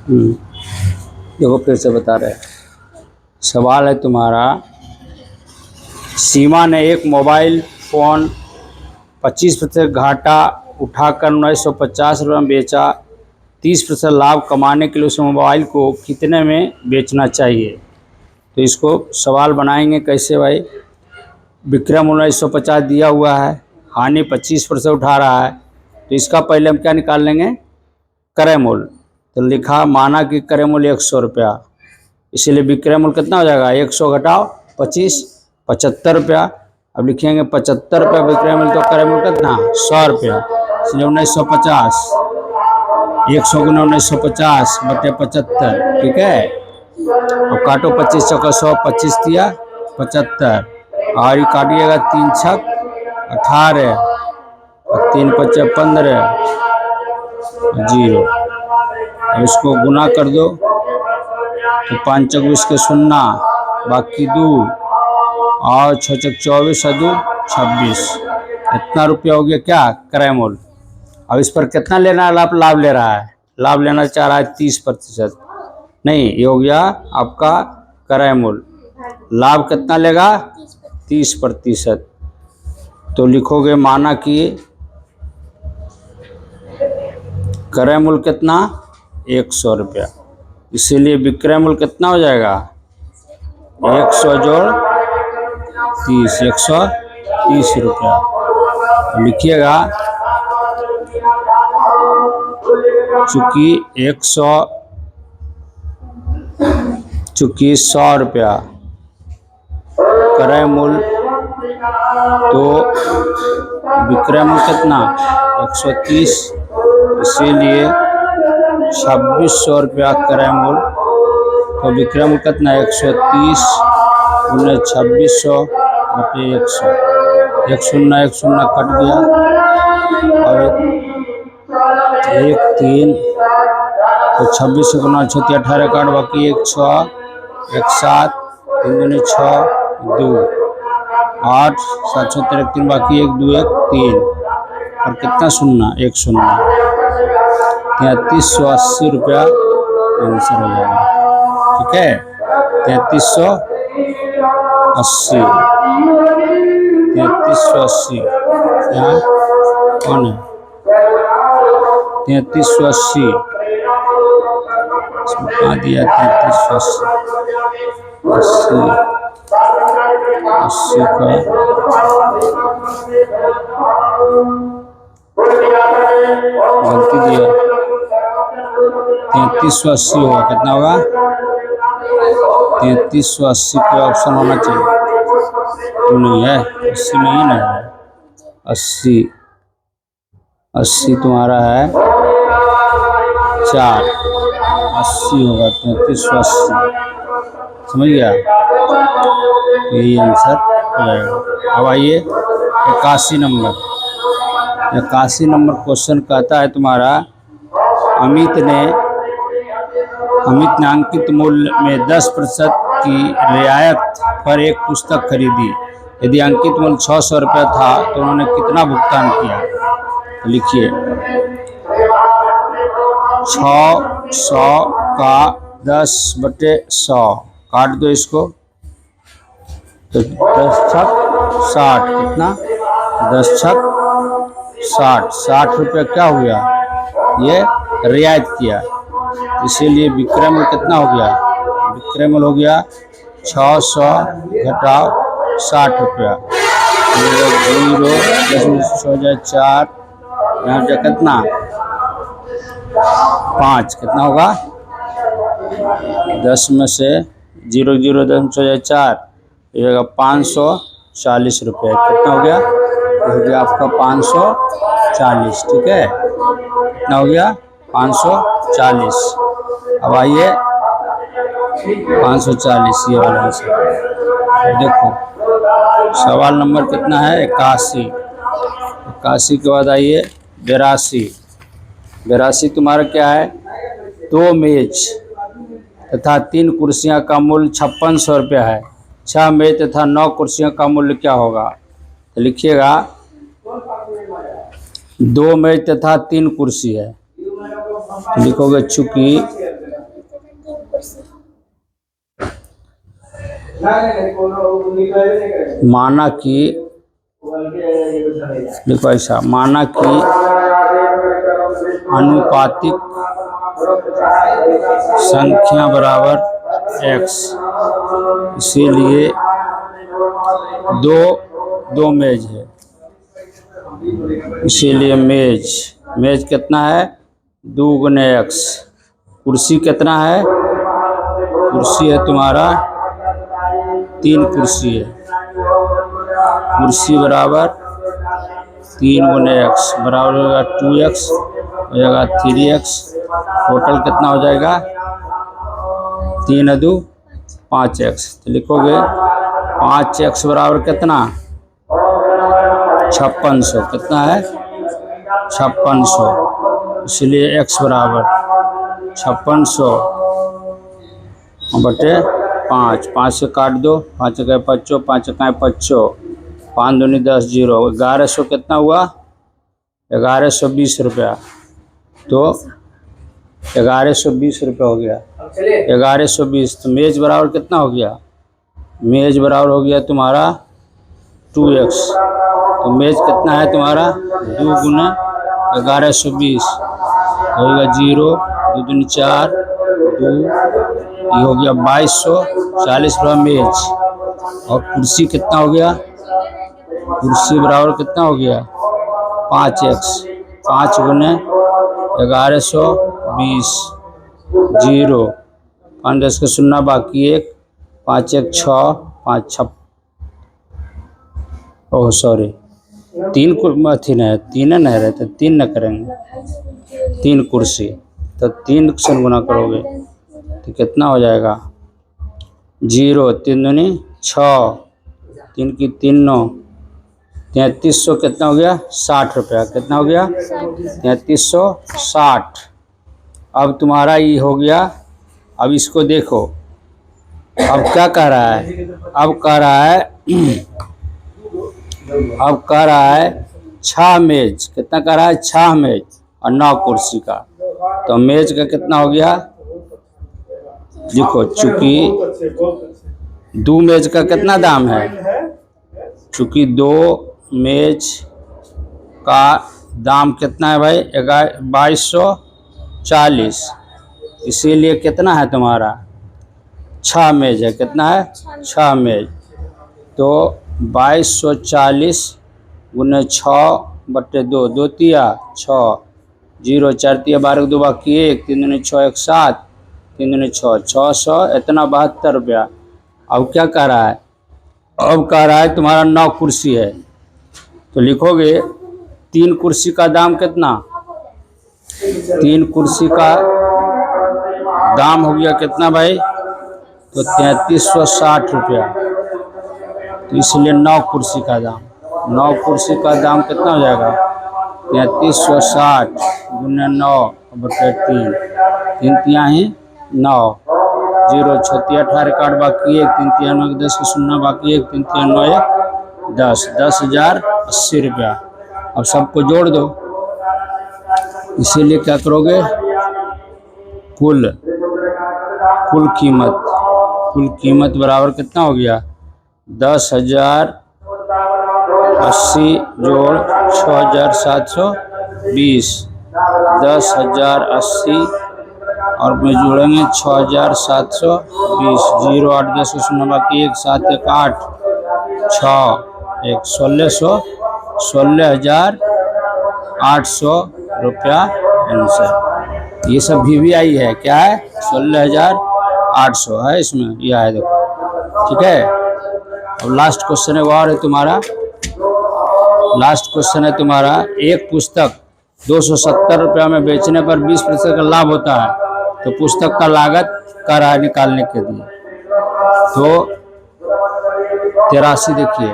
देखो फिर से बता रहे हैं। सवाल है तुम्हारा, सीमा ने एक मोबाइल फ़ोन 25% घाटा उठाकर 1950 रुपये में बेचा। 30% लाभ कमाने के लिए उस मोबाइल को कितने में बेचना चाहिए? तो इसको सवाल बनाएंगे कैसे भाई। विक्रम 1950 दिया हुआ है, हानि 25% उठा रहा है, तो इसका पहले हम क्या निकाल लेंगे? क्रय मूल्य। तो लिखा, माना कि क्रय मूल्य 100 रुपया, इसीलिए विक्रय मूल्य कितना हो जाएगा? 100 घटाओ 25, 75 रुपया। अब लिखेंगे 75 रुपया विक्रय मूल्य, तो क्रय मूल्य कितना? 100 रुपया, इसलिए 1950, 100 गुना 1950 बटे 75, ठीक है। अब काटो 25 चौका 100, 25 दिया 75, और ये काटिएगा 3 छक 18 और 3 पचे 15, 0। अब इसको गुना कर दो तो 5 चक 20 के 0, बाकी 2, और 6 चक 24 और 2 26। इतना रुपया हो गया क्या? क्रय मूल्य। अब इस पर कितना लेना है? लाभ ले रहा है, लाभ लेना चाह रहा है 30%। नहीं, ये हो गया आपका क्रय मूल्य। लाभ कितना लेगा? 30%। तो लिखोगे, माना कि क्रय मूल्य कितना? 100 रुपया, इसीलिए विक्रय मूल्य कितना हो जाएगा? 100 जोड़ 30, 130 रुपया। लिखिएगा, चूँकि 100 रुपया क्रय मूल्य, तो विक्रय मूल्य कितना? 130, इसीलिए 2600 रुपया क्रय मूल्य। तो विक्रय मूल्य कितना? 130 गुने 2600 बटे 100। 1 शून्य 1 शून्य कट गया, और 1 3, तो 26 गुना 6 18 काट, बाकी 1 6 1 7 3 दूनी 6 2 8 7 6 13 3, बाकी 1 2 1 3, और कितना शून्य? 1 शून्य। 3380 रुपया आंसर हो जाएगा, ठीक है। 3380, 3380 यहाँ कौन है? 3380 कहाँ दिया? 3380, 80 का गलती दिया, 3380 होगा। कितना होगा? 3380 का ऑप्शन होना चाहिए, नहीं है, 80 में ही नहीं है। 80 तुम्हारा है 4, 80 होगा, 3380, समझ गया? यही आंसर हो जाएगा। अब आइए 81 नंबर। 81 नंबर क्वेश्चन कहता है तुम्हारा, अमित ने अंकित मूल्य में 10% की रियायत पर एक पुस्तक खरीदी। यदि अंकित मूल्य 600 रुपया था तो उन्होंने कितना भुगतान किया? तो लिखिए, 600 का 10 बटे 100 काट दो इसको, तो 10 छक 60, कितना? 10 छक 60 रुपया क्या हो गया? ये रियायत किया, इसीलिए विक्रय मूल्य कितना हो गया? विक्रय मूल्य हो गया 600 घटाओ 60 रुपया, 0 हो जाए 4, यहाँ जाए कितना? 5, कितना होगा? 10 में से 0 0 10 हो जाए 4, ये 540 रुपये। कितना हो गया? हो गया आपका 540, ठीक है। कितना हो गया? 540। अब आइए 540 ये वाला आंसर। देखो सवाल नंबर कितना है? 81। 81 के बाद आइए 82। 82 तुम्हारा क्या है? 2 मेज तथा 3 कुर्सियां का मूल्य 5600 रुपया है। 6 मेज तथा 9 कुर्सियों का मूल्य क्या होगा? तो लिखिएगा, 2 मेज तथा 3 कुर्सी है, तो लिखोगे चूँकि माना कि देखो ऐसा, माना कि अनुपातिक संख्या बराबर x, इसीलिए दो मेज है, इसीलिए मेज कितना है 2 गुने x। कुर्सी कितना है, कुर्सी है तुम्हारा 3 कुर्सी है, कुर्सी बराबर 3 गुने x बराबर होगा 2x, हो जाएगा 3x। टोटल कितना हो जाएगा 3 2 5x। तो लिखोगे 5x बराबर कितना 5600, कितना है 5600, इसलिए x बराबर 5600 बटे 5, 5 से काट दो, 5 का 5, 5 का 5, 5 दूनी 10, 0, 1100 कितना हुआ 1120 रुपया। तो 1120 रुपया हो गया, 1120। तो मेज बराबर कितना हो गया, मेज बराबर हो गया तुम्हारा 2x। तो मेज कितना है तुम्हारा 2 गुना 1120 होगा 0, 2 दूनी 4, 2, ये हो गया 2240 रुपया मेज। और कुर्सी कितना हो गया, कुर्सी बराबर कितना हो गया 5x, 5 गुने 1120, 0, 5 10 का 0 बाकी 1, 5 1 6, 5 6, ओह सॉरी 3 अथी नहीं, 3 नहीं रहते, 3 न करेंगे 3 कुर्सी, तो 3 से गुना करोगे तो कितना हो जाएगा 0, 3 दूनी 6, 3 की 3 9, 3300 कितना हो गया 60 रुपया, कितना हो गया 3360। अब तुम्हारा ये हो गया। अब इसको देखो, अब क्या कह रहा है, अब कह रहा है अब कह रहा है 6 मेज, कितना कह रहा है 6 मेज और 9 कुर्सी का। तो मेज का कितना हो गया, देखो चूंकि 2 मेज का कितना दाम है, चूंकि 2 मेज का दाम कितना है भाई 2240, इसीलिए कितना है तुम्हारा 6 मेज है, कितना है 6 मेज। तो 2240 गुने 6 बटे 2, 2 तिया 6, 0 4 तिया 12 2 बाकी 1, 3 दूनी 6 1 7, 3 दूनी 6 600, इतना 72 रुपया। अब क्या कह रहा है, अब कह रहा है तुम्हारा 9 कुर्सी है, तो लिखोगे 3 कुर्सी का दाम कितना, 3 कुर्सी का दाम हो गया कितना भाई, तो 3360 रुपया। तो इसलिए 9 कुर्सी का दाम, 9 कुर्सी का दाम कितना हो जाएगा 3360 गुने 9 बटे 3, 3 तिया ही 9, 0 6 तिया 18 काट बाकी 1, 3 तिया 9 10 का 0 बाकी 1, 3 तिया 9 1 10, 10,080 रुपया। अब सबको जोड़ दो, इसीलिए क्या करोगे कुल कीमत बराबर कितना हो गया 10,080 जोड़ 6,720, 10,080 और में जोड़ेंगे 6,720, 0 8 10 का 0 बाकी 1 7 1 8 6 1 16,800 रुपया आंसर। ये सब VVI है, क्या है 16,800 है इसमें, यह है देखो, ठीक है। अब लास्ट क्वेश्चन है वो और है तुम्हारा, लास्ट क्वेश्चन है तुम्हारा, एक पुस्तक 270 रुपया में बेचने पर 20% का लाभ होता है, तो पुस्तक का लागत कर रहा है निकालने के लिए। तो 83 देखिए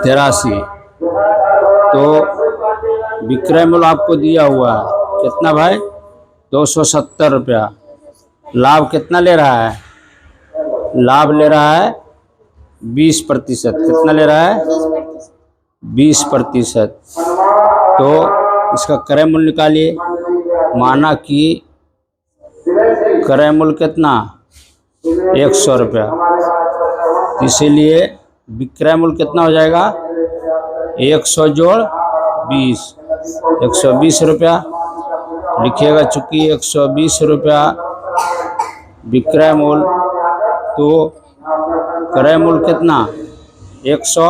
83, तो विक्रय मूल्य आपको दिया हुआ है कितना भाई 270 रुपया, लाभ कितना ले रहा है, लाभ ले रहा है 20%, कितना ले रहा है 20%। तो इसका क्रय मूल्य निकालिए, माना कि क्रय मूल्य कितना 100 रुपया। इसीलिए विक्रय मूल्य कितना हो जाएगा? 100 जोड़ 20, 120 रुपया लिखिएगा। चूँकि 120 रुपया विक्रय मूल्य, तो क्रय मूल्य कितना? 100,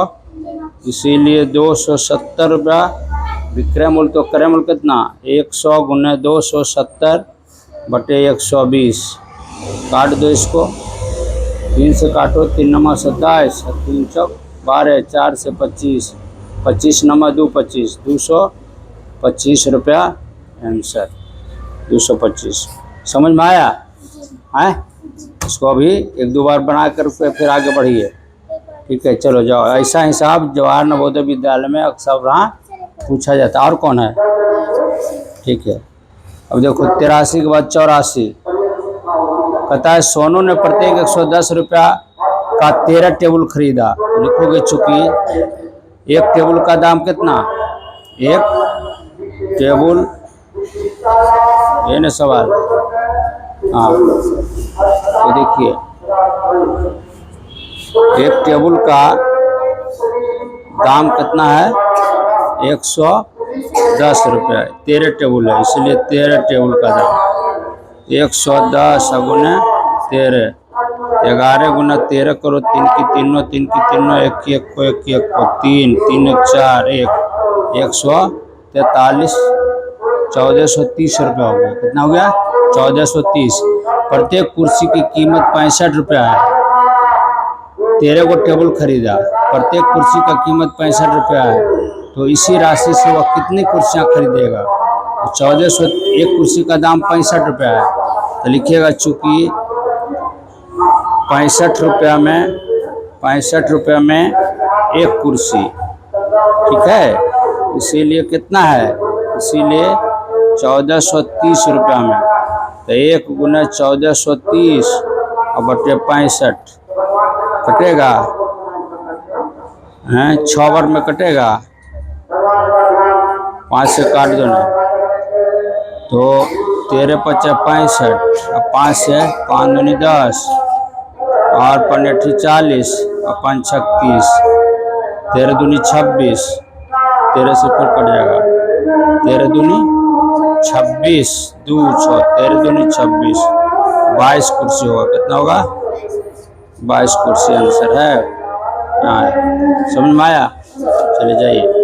इसीलिए 270 रुपया विक्रय मूल्य। तो क्रय मूल्य कितना? 100 गुने 270 बटे 120। काट दो इसको, 3 से काटो, 3 नंबर 27, 3 चौक 12, 4 से 25, 25 नंबर 2 25, 225 रुपया आंसर, 225। समझ में आया है? इसको अभी 1-2 बार बना कर फिर आगे बढ़िए। ठीक है, चलो जाओ। ऐसा हिसाब जवाहर नवोदय विद्यालय में अक्सर वहाँ पूछा जाता है। और कौन है? ठीक है, अब देखो 83 के बाद 84 कहता है सोनू ने प्रत्येक 110 रुपया का 13 टेबल खरीदा। लिखोगे चूँकि एक टेबल का दाम कितना? एक टेबल, ये ना सवाल। हाँ, तो देखिए एक टेबल का दाम कितना है? 110 रुपया। 13 टेबल है, इसलिए 13 टेबल का दाम 110 गुने 13, 11 गुना 13 करो, 3 की तीनों, 3 की तीनों, 1 की 1 को, 1 की 1 को 3, 3 1 4, 143, 1430 रुपया हो गया। कितना हो गया? 1430। प्रत्येक कुर्सी की कीमत 65 रुपया है। 13 को टेबल खरीदा, प्रत्येक कुर्सी का कीमत 65 रुपया है, तो इसी राशि से वह कितनी कुर्सियाँ खरीदेगा? तो 1400, एक कुर्सी का दाम 65 रुपया है, तो लिखिएगा चूँकि 65 रुपया में एक कुर्सी। ठीक है, इसीलिए कितना है? इसीलिए 1430 रुपया में, तो 1 गुना 1430 और बटे 65 कटेगा हैं, 6 बार में कटेगा, 5 से काट दो ना, तो 13 पचा 65 और 5 से 5 दूनी 10 और 5 40 और 5 36, 13 दूनी 26, 13 से फिर कट जाएगा, 13 दूनी 26, 2 6, 13 दूनी 26, 22 कुर्सी होगा। कितना होगा? 22 कुर्सी आंसर है। हाँ, समझ में आया? चले जाइए।